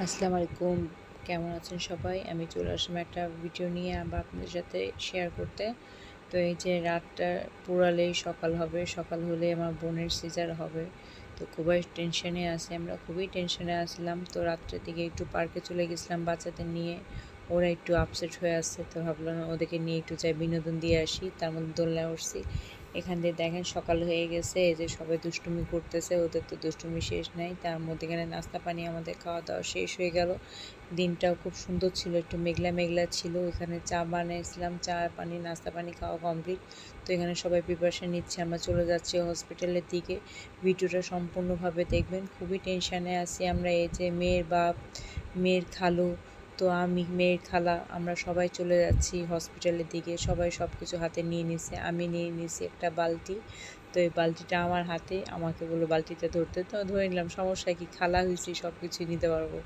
আসসালামু আলাইকুম। কেমন আছেন সবাই? আমি চলে আসলাম একটা ভিডিও নিয়ে আবার আপনাদের সাথে শেয়ার করতে। তো এই যে রাতটা পুরালেই সকাল হবে, সকাল হলে আমার বোনের সিজার হবে। তো খুবই টেনশনে আছি, আমরা খুবই টেনশনে আসছিলাম। তো রাত্রের দিকে একটু পার্কে চলে গেছিলাম বাচ্চাদের নিয়ে। ওরা একটু আপসেট হয়ে আছে, তো ভাবলাম ওদেরকে নিয়ে একটু যাই বিনোদন দিয়ে আসি। তার মধ্যে দোলনায় উঠছি। এখান দিয়ে দেখেন সকাল হয়ে গেছে, এই যে সবাই দুষ্টুমি করতেছে, ওদের তো দুষ্টুমি শেষ নাই। তার মধ্যে এখানে নাস্তা পানি আমাদের খাওয়া দাওয়া শেষ হয়ে গেল। দিনটাও খুব সুন্দর ছিল, একটু মেঘলা মেঘলা ছিল। এখানে চা বানিয়েছিলাম, চা পানি নাস্তা পানি খাওয়া কমপ্লিট। তো এখানে সবাই প্রিপারেশন নিচ্ছে, আমরা চলে যাচ্ছি হসপিটালের দিকে। ভিডিওটা সম্পূর্ণভাবে দেখবেন। খুবই টেনশানে আছি আমরা, এই যে মেয়ের বাপ, মেয়ের খালু, তো আমি, মেয়ের খালা, আমরা সবাই চলে যাচ্ছি হসপিটালের দিকে। সবাই সব কিছু হাতে নিয়ে নিছে, আমি নিয়ে নিছি একটা বালতি। তো এই বালতিটা আমার হাতে, আমাকে বললো বালতিটা ধরতে, তো ধরে নিলাম, সমস্যা কি, খালা হয়েছি, সব কিছুই নিতে পারবো।